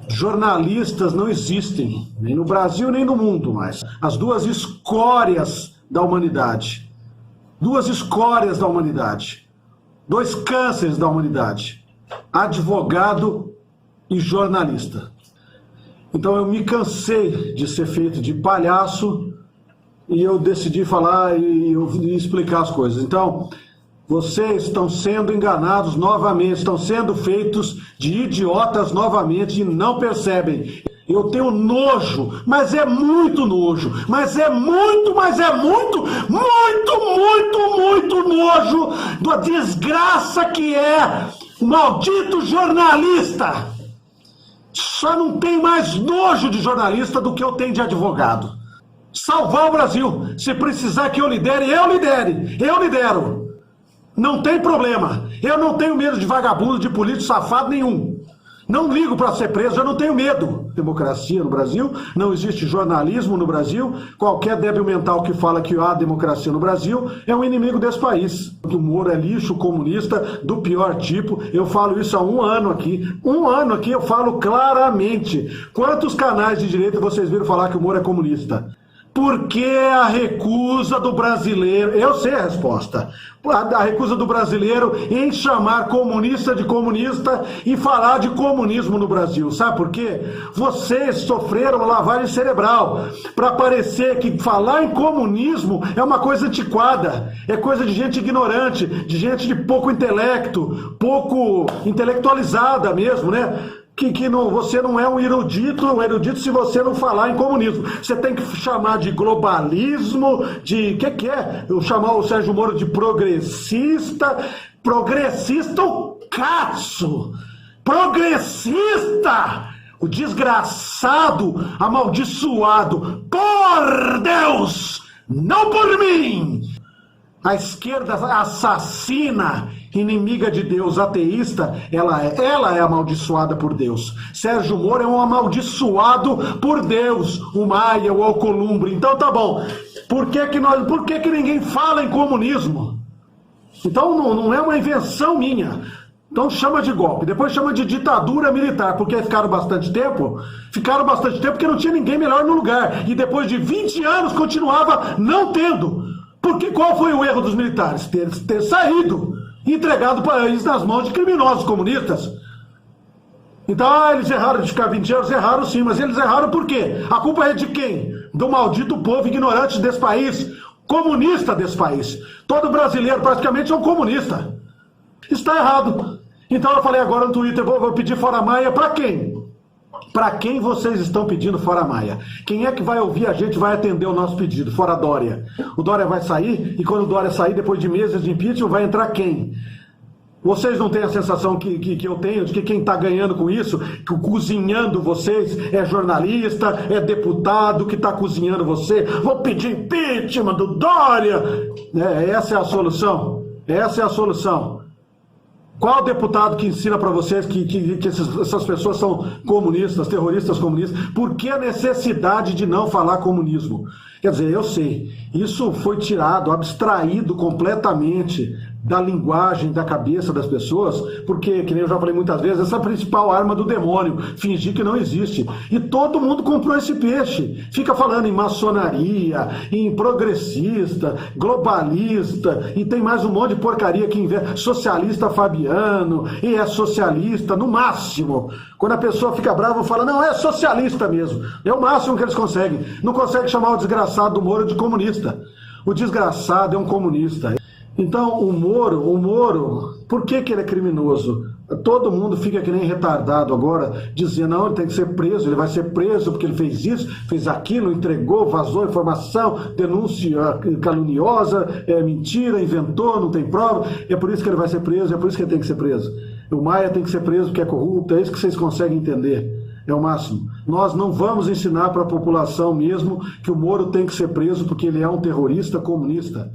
Jornalistas não existem, nem no Brasil nem no mundo mais. As duas escórias da humanidade. Duas escórias da humanidade. Dois cânceres da humanidade. Advogado e jornalista. Então eu me cansei de ser feito de palhaço e eu decidi falar e explicar as coisas. Então, vocês estão sendo enganados novamente, estão sendo feitos de idiotas novamente e não percebem. Eu tenho nojo, mas é muito nojo, mas é muito nojo da desgraça que é o maldito jornalista. Só não tem mais nojo de jornalista do que eu tenho de advogado. Salvar o Brasil. Se precisar que eu lidere, eu lidero. Não tem problema. Eu não tenho medo de vagabundo, de político safado nenhum. Não ligo para ser preso, eu não tenho medo. Democracia no Brasil, não existe jornalismo no Brasil. Qualquer débil mental que fala que há democracia no Brasil é um inimigo desse país. O Moro é lixo comunista do pior tipo. Eu falo isso há um ano aqui. Um ano aqui eu falo claramente. Quantos canais de direita vocês viram falar que o Moro é comunista? Por que a recusa do brasileiro? Eu sei a resposta. A recusa do brasileiro em chamar comunista de comunista e falar de comunismo no Brasil. Sabe por quê? Vocês sofreram lavagem cerebral para parecer que falar em comunismo é uma coisa antiquada, é coisa de gente ignorante, de gente de pouco intelecto, pouco intelectualizada mesmo, né? Que não, você não é um erudito se você não falar em comunismo. Você tem que chamar de globalismo, de... que é? Eu chamar o Sérgio Moro de progressista. Progressista o caço! Progressista! O desgraçado, amaldiçoado, por Deus, não por mim! A esquerda assassina, inimiga de Deus, ateísta, ela é amaldiçoada por Deus. Sérgio Moro é um amaldiçoado por Deus, o Maia, o Alcolumbre. Então tá bom. Por que ninguém fala em comunismo? Então não é uma invenção minha. Então chama de golpe, depois chama de ditadura militar, porque ficaram bastante tempo porque não tinha ninguém melhor no lugar. E depois de 20 anos continuava não tendo. Porque qual foi o erro dos militares? Ter saído, entregado o país nas mãos de criminosos comunistas. Então, eles erraram de ficar 20 anos, erraram sim, mas eles erraram por quê? A culpa é de quem? Do maldito povo ignorante desse país, comunista desse país. Todo brasileiro praticamente é um comunista. Está errado. Então eu falei agora no Twitter, vou pedir fora Maia para quem? Para quem vocês estão pedindo fora Maia? Quem é que vai ouvir a gente, vai atender o nosso pedido? Fora Dória. O Dória vai sair, e quando o Dória sair, depois de meses de impeachment, vai entrar quem? Vocês não têm a sensação que eu tenho, de que quem está ganhando com isso, que cozinhando vocês, é jornalista, é deputado que está cozinhando você? Vou pedir impeachment do Dória! Essa é a solução. Essa é a solução. Qual deputado que ensina para vocês que essas pessoas são comunistas, terroristas comunistas? Por que a necessidade de não falar comunismo? Quer dizer, eu sei, isso foi tirado, abstraído completamente da linguagem, da cabeça das pessoas, porque, que nem eu já falei muitas vezes, essa é a principal arma do demônio, fingir que não existe. E todo mundo comprou esse peixe. Fica falando em maçonaria, em progressista, globalista, e tem mais um monte de porcaria que inventa. Socialista Fabiano, e é socialista, no máximo. Quando a pessoa fica brava, fala, não, é socialista mesmo. É o máximo que eles conseguem. Não consegue chamar o desgraçado do Moro de comunista. O desgraçado é um comunista. Então, o Moro, por que ele é criminoso? Todo mundo fica que nem retardado agora, dizendo, não, ele tem que ser preso, ele vai ser preso porque ele fez isso, fez aquilo, entregou, vazou informação, denúncia caluniosa, é mentira, inventou, não tem prova, é por isso que ele vai ser preso, é por isso que ele tem que ser preso. O Maia tem que ser preso porque é corrupto, é isso que vocês conseguem entender. É o máximo. Nós não vamos ensinar para a população mesmo que o Moro tem que ser preso porque ele é um terrorista comunista.